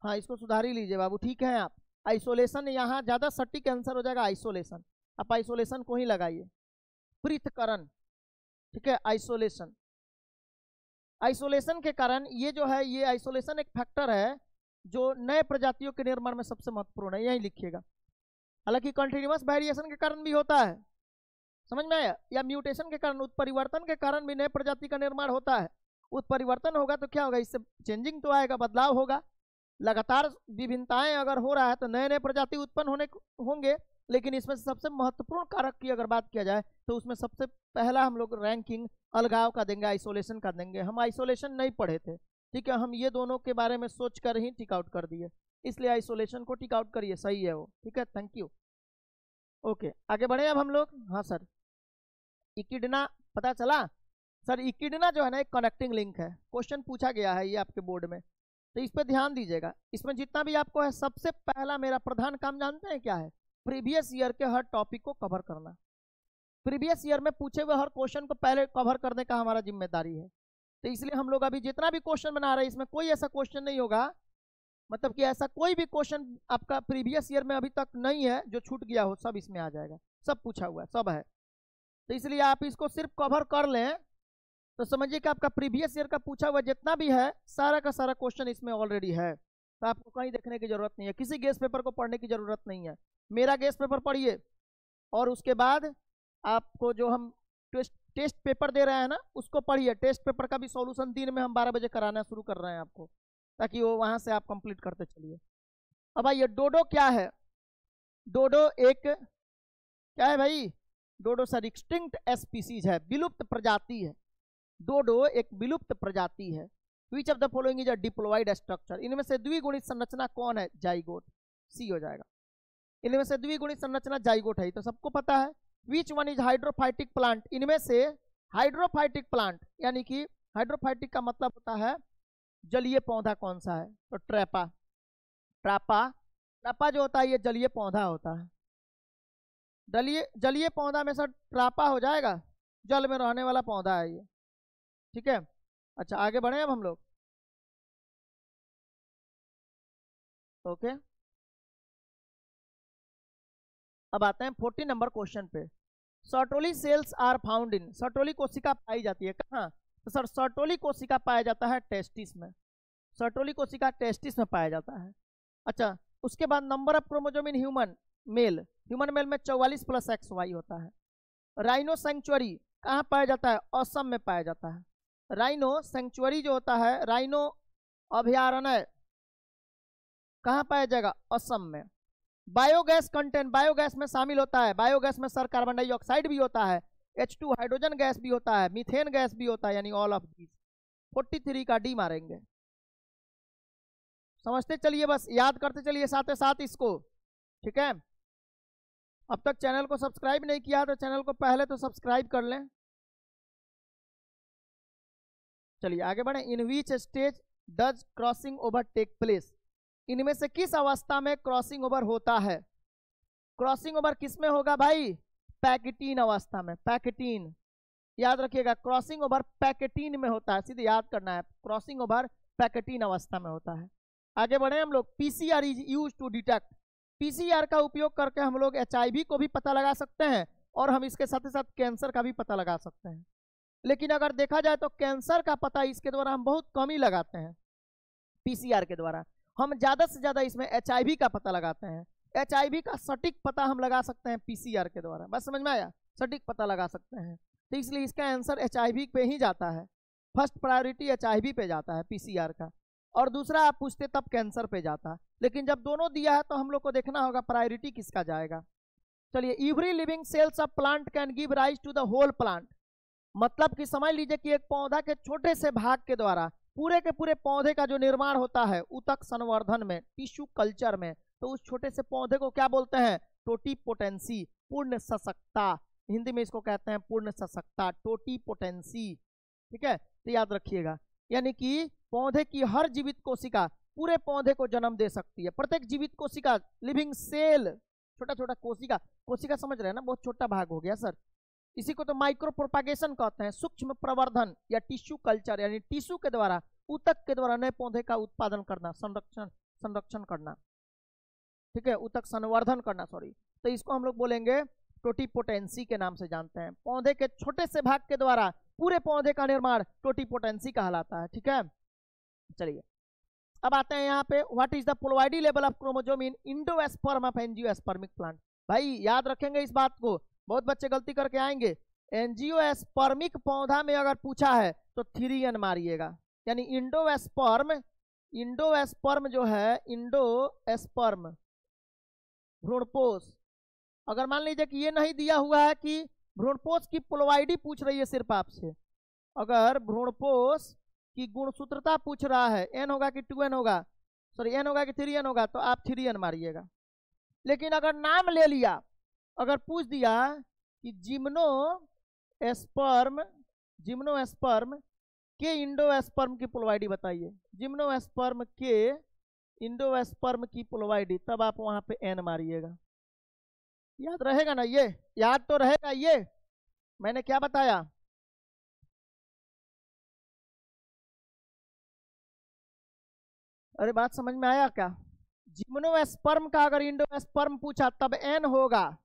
हाँ इसको सुधार ही लीजिए बाबू, ठीक है। आप आइसोलेशन यहाँ ज्यादा सटीक आंसर हो जाएगा, आइसोलेशन, आप आइसोलेशन को ही लगाइए, पृथक्करण, ठीक है। आइसोलेशन, आइसोलेशन के कारण ये जो है, ये आइसोलेशन एक फैक्टर है जो नए प्रजातियों के निर्माण में सबसे महत्वपूर्ण है, यही लिखिएगा। हालांकि कंटिन्यूअस वेरिएशन के कारण भी होता है, समझ में आया, या म्यूटेशन के कारण, उत्परिवर्तन के कारण भी नए प्रजाति का निर्माण होता है। उत्परिवर्तन होगा तो क्या होगा? इससे चेंजिंग तो आएगा, बदलाव होगा। लगातार विभिन्नताएं अगर हो रहा है तो नए नए प्रजाति उत्पन्न होंगे, लेकिन इसमें से सबसे महत्वपूर्ण कारक की अगर बात किया जाए तो उसमें सबसे पहला हम लोग रैंकिंग अलगाव का देंगे, आइसोलेशन का देंगे। हम आइसोलेशन नहीं पढ़े थे, ठीक है, हम ये दोनों के बारे में सोच कर ही टिक आउट कर दिए, इसलिए आइसोलेशन को टिक आउट करिए, सही है वो, ठीक है, थैंक यू। ओके आगे बढ़े अब हम लोग। हाँ सर इकिडना पता चला? सर इकिडना जो है ना एक कनेक्टिंग लिंक है, क्वेश्चन पूछा गया है ये आपके बोर्ड में, तो इस पे ध्यान दीजिएगा। इसमें जितना भी आपको है, सबसे पहला मेरा प्रधान काम जानते हैं क्या है? प्रीवियस ईयर के हर टॉपिक को कवर करना। प्रीवियस ईयर में पूछे हुए हर क्वेश्चन को पहले कवर करने का हमारा जिम्मेदारी है, तो इसलिए हम लोग अभी जितना भी क्वेश्चन बना रहे हैं इसमें कोई ऐसा क्वेश्चन नहीं होगा, मतलब कि ऐसा कोई भी क्वेश्चन आपका प्रीवियस ईयर में अभी तक नहीं है जो छूट गया हो, सब इसमें आ जाएगा, सब पूछा हुआ है, सब है। तो इसलिए आप इसको सिर्फ कवर कर लें तो समझिए कि आपका प्रीवियस ईयर का पूछा हुआ जितना भी है सारा का सारा क्वेश्चन इसमें ऑलरेडी है, तो आपको कहीं देखने की जरूरत नहीं है, किसी गेस्ट पेपर को पढ़ने की जरूरत नहीं है। मेरा गेस्ट पेपर पढ़िए और उसके बाद आपको जो हम टेस्ट पेपर दे रहे हैं ना, उसको पढ़िए। टेस्ट पेपर का भी सॉल्यूशन दिन में हम 12 बजे कराना शुरू कर रहे हैं आपको, ताकि वो वहां से आप कंप्लीट करते चलिए। अब आइए, डोडो क्या है? डोडो एक क्या है भाई? डोडो सर एक्सटिंक्ट स्पीसीज है, विलुप्त प्रजाति है। डोडो एक विलुप्त प्रजाति है। Which of the following is a diploid structure? इनमें से द्विगुणित संरचना कौन है? जाइगोट, सी हो जाएगा। इनमें से द्विगुणित संरचना जाइगोट है, तो सबको पता है। Which one is hydrophytic plant? इनमें से हाइड्रोफाइटिक प्लांट, यानी कि हाइड्रोफाइटिक का मतलब होता है जलीय पौधा, कौन सा है? तो ट्रैपा। ट्रापा, ट्रापा जो होता है ये जलीय पौधा होता है। जलीय पौधा में सर ट्रापा हो जाएगा, जल में रहने वाला पौधा है ये, ठीक है। अच्छा, आगे बढ़े अब हम लोग। ओके, अब आते हैं 40 नंबर क्वेश्चन पे। Sertoli cells are found in? Sertoli कोशिका पाई जाती है कहाँ? तो सर सर्टोली कोशिका पाया जाता है टेस्टिस में। सर्टोली कोशिका टेस्टिस में पाया जाता है। अच्छा, उसके बाद number of chromosome in human male, human male में 44 + XY होता है। राइनो सेंचुरी कहाँ पाया जाता है? असम में पाया जाता है। राइनो सेंचुरी जो होता है, राइनो अभयारण्य कहाँ पाया जाएगा? असम में। बायोगैस कंटेंट, बायोगैस में शामिल होता है, बायोगैस में सर कार्बन डाइऑक्साइड भी होता है, H2 हाइड्रोजन गैस भी होता है, मीथेन गैस भी होता है, यानी ऑल ऑफ दीज। 43 का डी मारेंगे। समझते चलिए, बस याद करते चलिए साथ साथ इसको, ठीक है। अब तक चैनल को सब्सक्राइब नहीं किया तो चैनल को पहले तो सब्सक्राइब कर लें। चलिए आगे बढ़े। In which stage does crossing over take place? इनमें से किस अवस्था में क्रॉसिंग ओवर होता है? क्रॉसिंग ओवर किस में होगा भाई? पैकेटीन अवस्था में। पैकेटीन याद रखिएगा, क्रॉसिंग ओवर पैकेटीन में होता है, सीधे याद करना है, क्रॉसिंग ओवर पैकेटीन अवस्था में होता है। आगे बढ़े हम लोग। PCR is use to detect? PCR का उपयोग करके हम लोग HIV को भी पता लगा सकते हैं, और हम इसके साथ ही साथ कैंसर का भी पता लगा सकते हैं। लेकिन अगर देखा जाए तो कैंसर का पता इसके द्वारा हम बहुत कम ही लगाते हैं, पीसीआर के द्वारा। हम ज्यादा से ज्यादा इसमें HIV का पता लगाते हैं। HIV का सटीक पता हम लगा सकते हैं पीसीआर के द्वारा। बस समझ में आया? सटीक पता लगा सकते हैं, तो इसलिए इसका आंसर HIV पे ही जाता है। फर्स्ट प्रायोरिटी HIV पे जाता है पीसीआर का, और दूसरा आप पूछते तब कैंसर पे जाता। लेकिन जब दोनों दिया है तो हम लोग को देखना होगा प्रायोरिटी किसका जाएगा। चलिए, every living cells of plant can give rise to the whole plant? मतलब कि समझ लीजिए कि एक पौधा के छोटे से भाग के द्वारा पूरे के पूरे पौधे का जो निर्माण होता है ऊतक संवर्धन में, टिश्यू कल्चर में, तो उस छोटे से पौधे को क्या बोलते हैं? टोटीपोटेंसी, पूर्ण सशक्ता। हिंदी में इसको कहते हैं पूर्ण सशक्ता, टोटीपोटेंसी, ठीक है। तो याद रखिएगा, यानी कि पौधे की हर जीवित कोशिका पूरे पौधे को जन्म दे सकती है। प्रत्येक जीवित कोशिका, लिविंग सेल, छोटा छोटा कोशिका, कोशिका समझ रहे हैं ना, बहुत छोटा भाग हो गया सर। इसी को तो माइक्रो प्रोपागेशन कहते हैं, सूक्ष्म प्रवर्धन या टिश्यू कल्चर, यानी टिश्यू के द्वारा, ऊतक के द्वारा नए पौधे का उत्पादन करना, संरक्षण करना, ठीक है, ऊतक संवर्धन करना, सॉरी। तो इसको हम लोग बोलेंगे टोटीपोटेंसी के नाम से जानते हैं। पौधे के छोटे से भाग के द्वारा पूरे पौधे का निर्माण टोटीपोटेंसी कहलाता है, ठीक है। चलिए अब आते हैं यहाँ पे, what is the ploidy level of chromosome in endosperm of angiospermic plant? भाई याद रखेंगे इस बात को, बहुत बच्चे गलती करके आएंगे। एंजियोस्पर्मिक पौधा में अगर पूछा है तो 3N मारिएगा, यानी इंडोस्पर्म, इंडोस्पर्म जो है, इंडोस्पर्म भ्रूणपोष। अगर मान लीजिए कि ये नहीं दिया हुआ है कि भ्रूणपोष की प्लोइडी पूछ रही है सिर्फ आपसे, अगर भ्रूणपोष की गुणसूत्रता पूछ रहा है, N होगा कि 2N होगा, सॉरी N होगा कि 3N होगा, तो आप 3N मारिएगा। लेकिन अगर नाम ले लिया, अगर पूछ दिया कि जिम्नोस्पर्म के इंडोस्पर्म की प्लोइडी बताइए, जिम्नोस्पर्म के इंडोस्पर्म की प्लोइडी, तब आप वहां पे N मारिएगा। याद रहेगा ना? ये याद तो रहेगा, ये मैंने क्या बताया? अरे बात समझ में आया क्या? जिम्नोस्पर्म का अगर इंडोस्पर्म पूछा तब N होगा,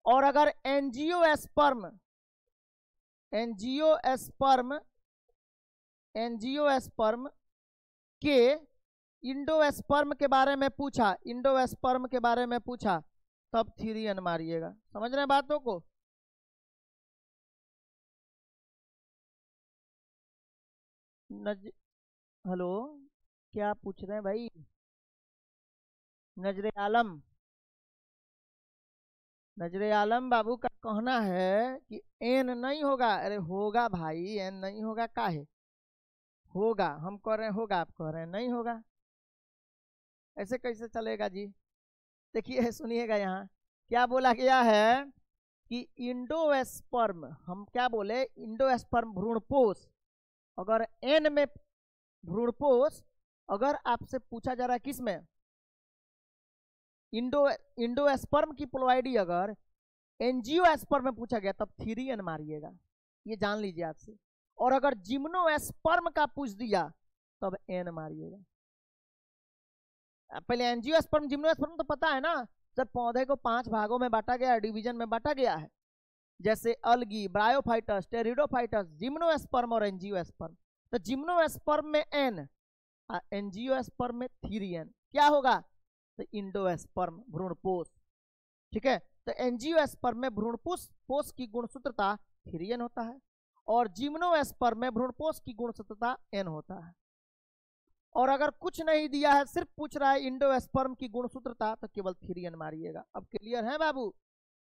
और अगर एंजियोस्पर्म के इंडोस्पर्म के बारे में पूछा, इंडोस्पर्म के बारे में पूछा, तब 3N मारिएगा। समझ रहे हैं बातों को? नज हेलो, क्या पूछ रहे हैं भाई? नजरे आलम, नजरे आलम बाबू का कहना है कि एन नहीं होगा। अरे होगा भाई, एन नहीं होगा काहे? होगा, हम कह रहे हैं होगा, आप कह रहे हैं नहीं होगा। ऐसे कैसे चलेगा जी? देखिए सुनिएगा, यहाँ क्या बोला गया है कि इंडोएस्पर्म, हम क्या बोले, इंडोएस्पर्म भ्रूणपोष। अगर एन में भ्रूणपोष, अगर आपसे पूछा जा रहा है किस में, इंडोएस्पर्म की प्लोइडी अगर एंजियोएस्पर्म में पूछा गया तब 3n मारिएगा, ये जान लीजिए आज से। और अगर जिम्नोएस्पर्म का पूछ दिया तब n मारिएगा। पहले एंजियोस्पर्म जिम्नोस्पर्म तो पता है ना, जब पौधे को 5 भागों में बांटा गया है, डिवीजन में बांटा गया है, जैसे अलगी, ब्रायोफाइटस, टेरिडोफाइटस, जिम्नोस्पर्म और एंजियोस्पर्म। तो जिम्नोस्पर्म में n, एंजियोस्पर्म में 3n, क्या होगा? तो इंडोस्पर्म भ्रूणपोष। ठीक है, तो एंजियोस्पर्म में भ्रूणपोष की गुणसूत्रता 3n होता है, और जिम्नोस्पर्म में भ्रूणपोष की गुणसूत्रता n होता है। और अगर कुछ नहीं दिया है, सिर्फ पूछ रहा है इंडोस्पर्म की गुणसूत्रता, तो केवल 3n मारिएगा। अब क्लियर है बाबू?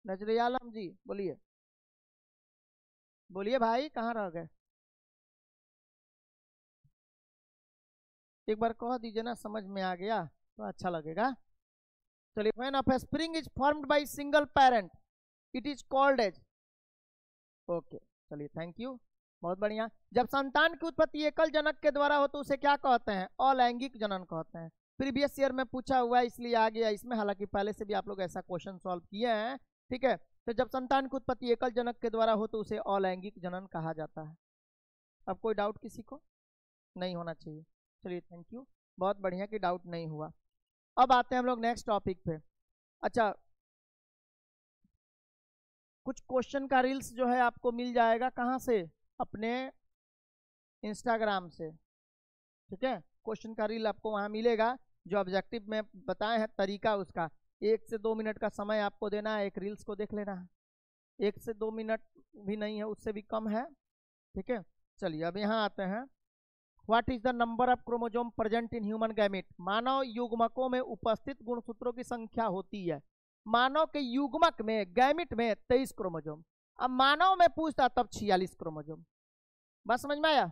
नजरे आलम जी बोलिए, बोलिए भाई, कहाँ रह गए? एक बार कह दीजिए ना, समझ में आ गया तो अच्छा लगेगा। चलिए, when offspring is formed by single parent it is called as, okay चलिए थैंक यू, बहुत बढ़िया। जब संतान की उत्पत्ति एकल जनक के द्वारा हो तो उसे क्या कहते हैं? अलैंगिक जनन कहते हैं। प्रीवियस ईयर में पूछा हुआ है इसलिए आ गया इसमें, हालांकि पहले से भी आप लोग ऐसा क्वेश्चन सॉल्व किए हैं। ठीक है, तो जब संतान की उत्पत्ति एकल जनक के द्वारा हो तो उसे अलैंगिक जनन कहा जाता है। अब कोई डाउट किसी को? नहीं होना चाहिए। चलिए थैंक यू, बहुत बढ़िया कि डाउट नहीं हुआ। अब आते हैं हम लोग नेक्स्ट टॉपिक पे। अच्छा, कुछ क्वेश्चन का रील्स जो है आपको मिल जाएगा कहाँ से? अपने इंस्टाग्राम से। ठीक है, क्वेश्चन का रील आपको वहाँ मिलेगा, जो ऑब्जेक्टिव में बताए हैं तरीका उसका। 1 से 2 मिनट का समय आपको देना है, एक रील्स को देख लेना है। 1 से 2 मिनट भी नहीं है, उससे भी कम है। ठीक है, चलिए अब यहाँ आते हैं। What is the number of chromosome present in human gamete? मानव युग्मकों में उपस्थित गुणसूत्रों की संख्या होती है। मानव के युग्मक में, गैमिट में 23 क्रोमोजोम। अब मानव में पूछता तब 46 क्रोमोजोम। बात समझ में आया?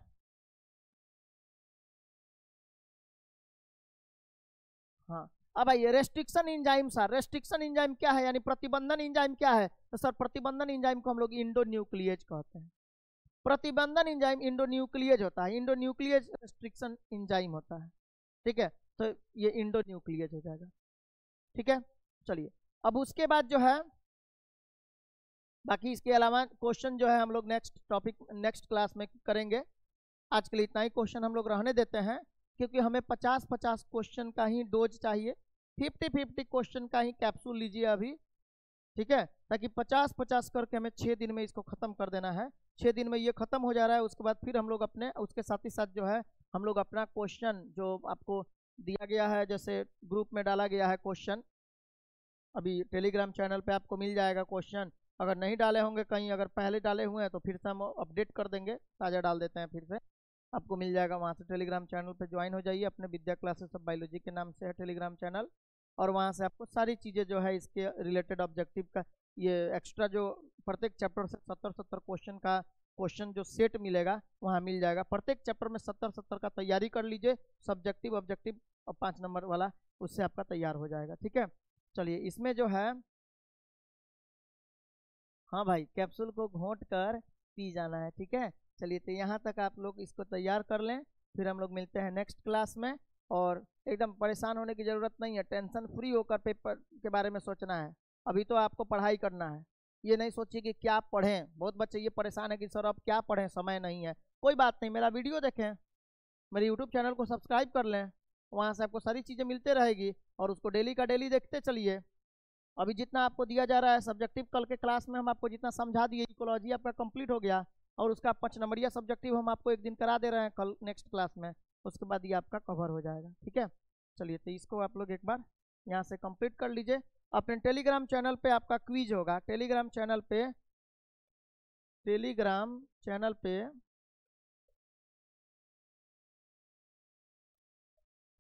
हाँ, अब आइए restriction enzyme. Sir restriction enzyme क्या है, यानी प्रतिबंधन एंजाइम क्या है? तो सर प्रतिबंधन एंजाइम को हम लोग इंडोन्यूक्लियेज कहते हैं। प्रतिबंधन एंजाइम इंडोन्यूक्लियेज होता है, इंडोन्यूक्लियेज रेस्ट्रिक्शन एंजाइम होता है। ठीक है, तो ये इंडोन्यूक्लियेज हो जाएगा। ठीक है, चलिए अब उसके बाद जो है, बाकी इसके अलावा क्वेश्चन जो है हम लोग नेक्स्ट टॉपिक, नेक्स्ट क्लास में करेंगे। आज के लिए इतना ही क्वेश्चन हम लोग रहने देते हैं, क्योंकि हमें 50-50 क्वेश्चन का ही डोज चाहिए। 50-50 क्वेश्चन का ही कैप्सूल लीजिए अभी। ठीक है, ताकि 50-50 करके हमें 6 दिन में इसको खत्म कर देना है। 6 दिन में ये खत्म हो जा रहा है, उसके बाद फिर हम लोग अपने, उसके साथ ही साथ जो है हम लोग अपना क्वेश्चन जो आपको दिया गया है, जैसे ग्रुप में डाला गया है क्वेश्चन, अभी टेलीग्राम चैनल पे आपको मिल जाएगा क्वेश्चन। अगर नहीं डाले होंगे कहीं, अगर पहले डाले हुए हैं तो फिर से हम अपडेट कर देंगे, ताज़ा डाल देते हैं, फिर से आपको मिल जाएगा। वहाँ से टेलीग्राम चैनल पे ज्वाइन हो जाइए, अपने विद्या क्लासेस ऑफ बायोलॉजी के नाम से है टेलीग्राम चैनल, और वहाँ से आपको सारी चीज़ें जो है इसके रिलेटेड ऑब्जेक्टिव का, ये एक्स्ट्रा जो प्रत्येक चैप्टर से 70-70 क्वेश्चन का क्वेश्चन जो सेट मिलेगा वहाँ मिल जाएगा। प्रत्येक चैप्टर में 70-70 का तैयारी कर लीजिए, सब्जेक्टिव ऑब्जेक्टिव और 5 नंबर वाला, उससे आपका तैयार हो जाएगा। ठीक है, चलिए इसमें जो है, हाँ भाई, कैप्सूल को घोंट कर पी जाना है। ठीक है, चलिए तो यहाँ तक आप लोग इसको तैयार कर लें, फिर हम लोग मिलते हैं नेक्स्ट क्लास में। और एकदम परेशान होने की ज़रूरत नहीं है, टेंशन फ्री होकर पेपर के बारे में सोचना है। अभी तो आपको पढ़ाई करना है, ये नहीं सोचिए कि क्या पढ़ें। बहुत बच्चे ये परेशान है कि सर अब क्या पढ़ें, समय नहीं है। कोई बात नहीं, मेरा वीडियो देखें, मेरे यूट्यूब चैनल को सब्सक्राइब कर लें, वहाँ से आपको सारी चीज़ें मिलते रहेगी, और उसको डेली का डेली देखते चलिए। अभी जितना आपको दिया जा रहा है सब्जेक्टिव, कल के क्लास में हम आपको जितना समझा दिए, इकोलॉजी आपका कंप्लीट हो गया, और उसका 5 नंबरिया सब्जेक्टिव हम आपको एक दिन करा दे रहे हैं कल नेक्स्ट क्लास में, उसके बाद ये आपका कवर हो जाएगा। ठीक है, चलिए तो इसको आप लोग एक बार यहाँ से कंप्लीट कर लीजिए। अपने टेलीग्राम चैनल पे आपका क्विज होगा, टेलीग्राम चैनल पे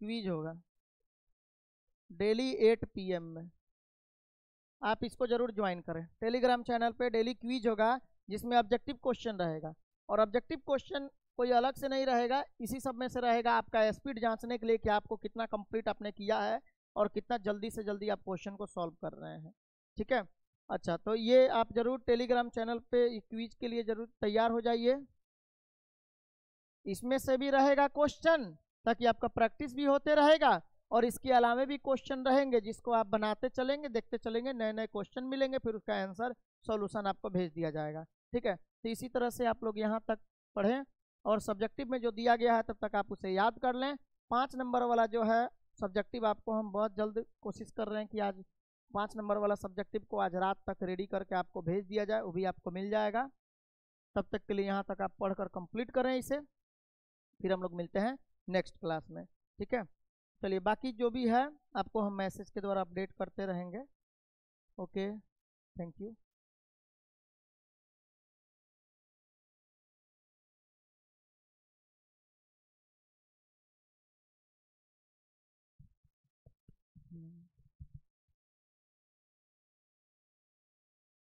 क्विज होगा डेली 8 PM में, आप इसको जरूर ज्वाइन करें। टेलीग्राम चैनल पे डेली क्विज होगा जिसमें ऑब्जेक्टिव क्वेश्चन रहेगा, और ऑब्जेक्टिव क्वेश्चन कोई अलग से नहीं रहेगा, इसी सब में से रहेगा आपका स्पीड जांचने के लिए कि आपको कितना कंप्लीट आपने किया है और कितना जल्दी से जल्दी आप क्वेश्चन को सॉल्व कर रहे हैं। ठीक है, अच्छा, तो ये आप जरूर टेलीग्राम चैनल पे क्विज के लिए जरूर तैयार हो जाइए। इसमें से भी रहेगा क्वेश्चन ताकि आपका प्रैक्टिस भी होते रहेगा, और इसके अलावा भी क्वेश्चन रहेंगे जिसको आप बनाते चलेंगे, देखते चलेंगे, नए नए क्वेश्चन मिलेंगे, फिर उसका आंसर सॉल्यूशन आपको भेज दिया जाएगा। ठीक है, तो इसी तरह से आप लोग यहाँ तक पढ़ें, और सब्जेक्टिव में जो दिया गया है तब तक आप उसे याद कर लें। 5 नंबर वाला जो है सब्जेक्टिव आपको हम बहुत जल्द कोशिश कर रहे हैं कि आज 5 नंबर वाला सब्जेक्टिव को आज रात तक रेडी करके आपको भेज दिया जाए, वो भी आपको मिल जाएगा। तब तक के लिए यहाँ तक आप पढ़कर कंप्लीट करें इसे, फिर हम लोग मिलते हैं नेक्स्ट क्लास में। ठीक है, चलिए बाकी जो भी है आपको हम मैसेज के द्वारा अपडेट करते रहेंगे। Okay, thank you.